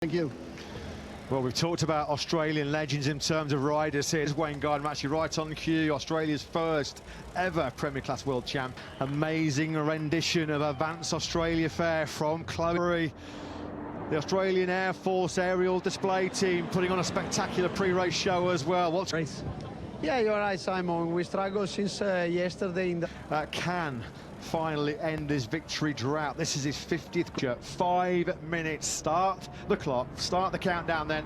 Thank you. Well, we've talked about Australian legends in terms of riders here. Wayne Gardner actually right on cue, Australia's first ever Premier Class World Champ. Amazing rendition of Advance Australia Fair from Chloe. The Australian Air Force aerial display team putting on a spectacular pre-race show as well. What's race? Yeah, you're right, Simon. We struggled since yesterday in the... Can finally end this victory drought. This is his 50th. 5 minutes. Start the clock. Start the countdown then.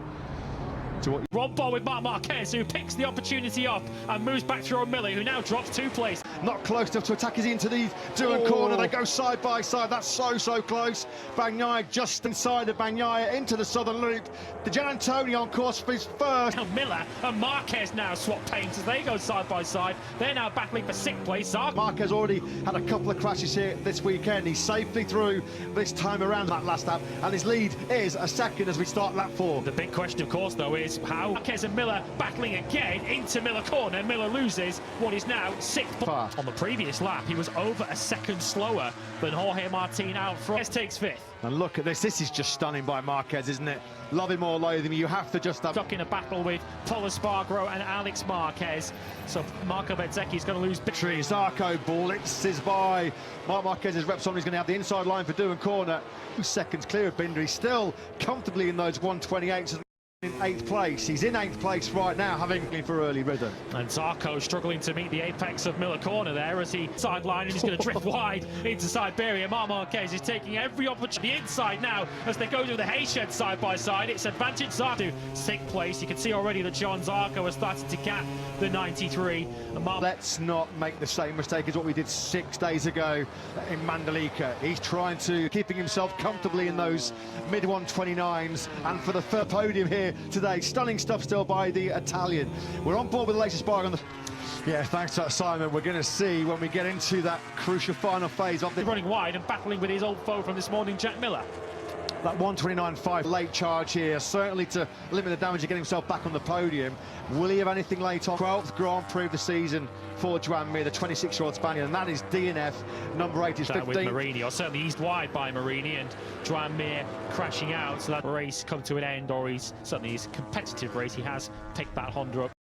Rob Ball with Marc Marquez, who picks the opportunity up and moves back to Miller, who now drops 2 places. Not close enough to attack as into the Doohan corner. They go side by side. That's so close. Bagnaia just inside of Bagnaia into the southern loop. The Gianantonio on course for his first. Now Miller and Marquez now swap paints as they go side by side. They're now battling for 6th place. Zarco. Marquez already had a couple of crashes here this weekend. He's safely through this time around that last lap, and his lead is a second as we start lap 4. The big question, of course, though, is how Marquez and Miller battling again into Miller corner. Miller loses what is now 6th. On the previous lap, he was over a second slower than Jorge Martin out front. Marquez takes 5th. And look at this. This is just stunning by Marquez, isn't it? Love him or loathe him, you have to just have... Stuck in a battle with Pol Espargaro and Alex Marquez. So Marco Bezzecchi's going to lose victory. Zarco blitzes by. Marc Marquez's Repsol is going to have the inside line for Doohan corner. 2 seconds clear of Binder. He's still comfortably in those 128s. In 8th place. He's in 8th place right now, having for early rhythm. And Zarco struggling to meet the apex of Miller corner there as he sideline, and he's going to drift wide into Siberia. Marc Marquez is taking every opportunity inside now as they go to the hay shed side by side. It's advantage Zarco. 6th place. You can see already that John Zarco has started to gap the 93. And let's not make the same mistake as what we did 6 days ago in Mandalika. He's trying to keeping himself comfortably in those mid 129s, and for the third podium here today. Stunning stuff still by the Italian. We're on board with the latest bar on the... Yeah, thanks to that, Simon. We're going to see when we get into that crucial final phase of the... Running wide and battling with his old foe from this morning, Jack Miller. That 129.5 late charge here, certainly to limit the damage and get himself back on the podium. Will he have anything late on? 12th Grand Prix of the season for Joan Mir, the 26-year-old Spaniard, and that is DNF. Number 8 is 15. With Marini, or certainly eased wide by Marini, and Joan Mir crashing out, so that race come to an end, or he's certainly his competitive race. He has picked that Honda up.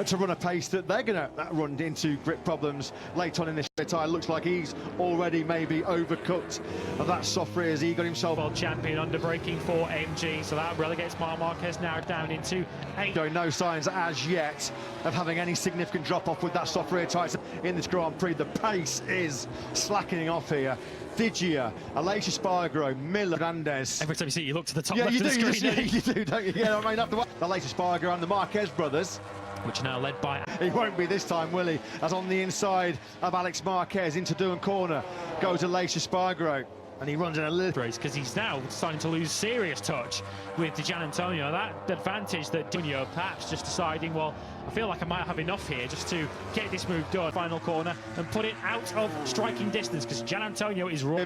To run a pace that they're going to run into grip problems late on in this tyre. Looks like he's already maybe overcooked of that soft rear as he got himself... World champion under braking for MG, so that relegates Marc Marquez now down into 8th. Showing no signs as yet of having any significant drop-off with that soft rear tyre in this Grand Prix. The pace is slackening off here. Digia, Aleix Espargaro, Miller, Hernandez. Every time you see it, you look to the top left of the screen. You do, don't you? Yeah, I mean, after Aleix Espargaro and the Marquez brothers, which are now led by... He won't be this time, will he? As on the inside of Alex Marquez into Doohan corner goes Aleix Espargaro. And he runs in a little race because he's now starting to lose serious touch with the Gianantonio. That advantage that Dunio perhaps just deciding, well, I feel like I might have enough here just to get this move done. Final corner and put it out of striking distance because Gianantonio is raw.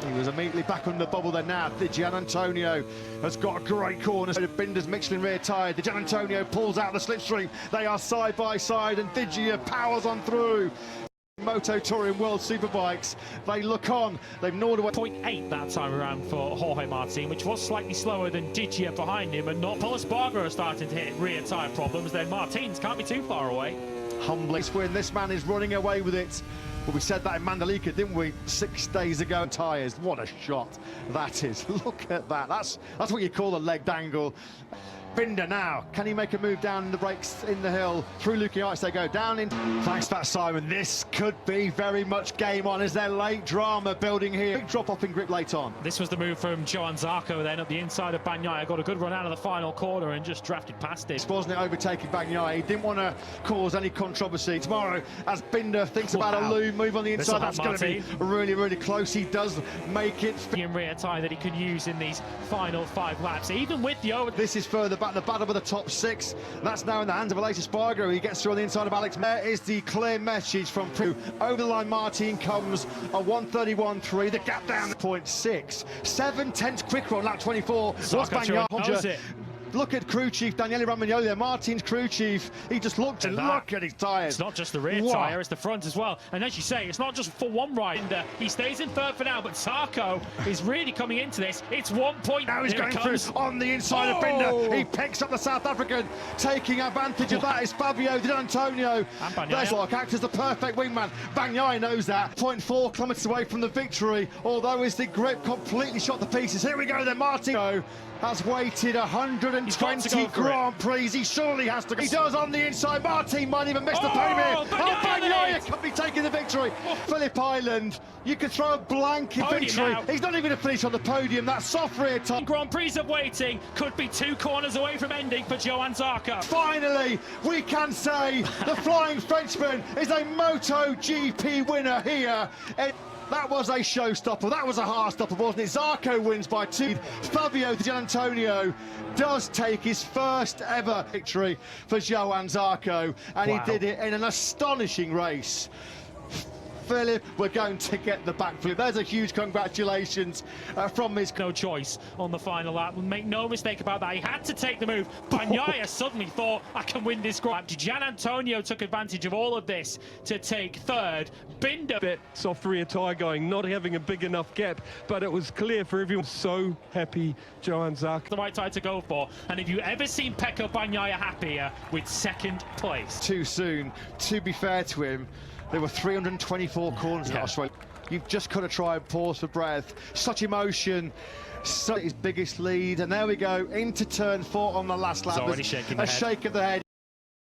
He was immediately back on the bubble there now. The Gianantonio has got a great corner. Binder's Michelin rear tyre. The Gianantonio pulls out the slipstream. They are side by side and Digia powers on through. Moto Touring World Superbikes, they look on, they've gnawed away. 0.8 that time around for Jorge Martin, which was slightly slower than Digia behind him, and not Pol Espargaro starting to hit rear tyre problems. Then Martins can't be too far away. Humbly win, this man is running away with it. But we said that in Mandalika, didn't we, 6 days ago? Tyres, what a shot that is. Look at that, that's what you call a leg dangle. Binder now, can he make a move down the brakes in the hill? Through Lucky Ice they go down in. Thanks for that, Simon. This could be very much game on. Is there late drama building here? Big drop off in grip late on. This was the move from Joan Zarco then up the inside of Bagnaia. Got a good run out of the final corner and just drafted past it. Wasn't it overtaking Bagnaia? He didn't want to cause any controversy. Tomorrow, as Binder thinks about a loom move on the inside, that's going to be really close. He does make it. In rear tyre that he could use in these final 5 laps, even with the over. This is further back, the battle with the top 6. That's now in the hands of Aleix Espargaro. He gets through on the inside of Alex. There is the clear message from Peru. Over the line, Martin comes a 1:31.3. The gap down 0.6. 7/10 quicker on lap 24. Zarco Look at crew chief Daniele Romagnoli there, Martin's crew chief. He just looked and look at his tyres. It's not just the rear tyre, it's the front as well. And as you say, it's not just for one rider. He stays in third for now, but Zarco is really coming into this. It's 1 point. Now he's going through on the inside of Binder. He picks up the South African. Taking advantage of that is Fabio Di Antonio. There's like acts as the perfect wingman. Bagnaia knows that. 0.4 kilometres away from the victory, although his grip completely shot to pieces. Here we go then, Martin has waited 120 Grand Prix. He surely has to go. He does on the inside. Martin might even miss the podium here. Bagnaia could be taking the victory. Phillip Island, you could throw a blanket victory. He's not even going to finish on the podium. That soft rear top. Grand Prix of waiting could be 2 corners away from ending for Johann Zarco. Finally, we can say the Flying Frenchman is a MotoGP winner here. That was a showstopper, that was a heart-stopper, wasn't it? Zarco wins by 2. Fabio Di Antonio does take his first ever victory for Johann Zarco, and he did it in an astonishing race. Phillip, we're going to get the backflip. There's a huge congratulations from his... No choice on the final lap. Make no mistake about that. He had to take the move. Bagnaia suddenly thought, I can win this lap. Gian Antonio took advantage of all of this to take third. Binder... That soft rear tyre going, not having a big enough gap, but it was clear for everyone. So happy, Johann Zarco. The right tyre to go for. And if you've ever seen Pecco Bagnaia happier with second place. Too soon, to be fair to him. There were 324 corners in Australia. You've just got to try and pause for breath. Such emotion, his biggest lead. And there we go, into turn 4 on the last lap. He's already shaking the head. A shake of the head.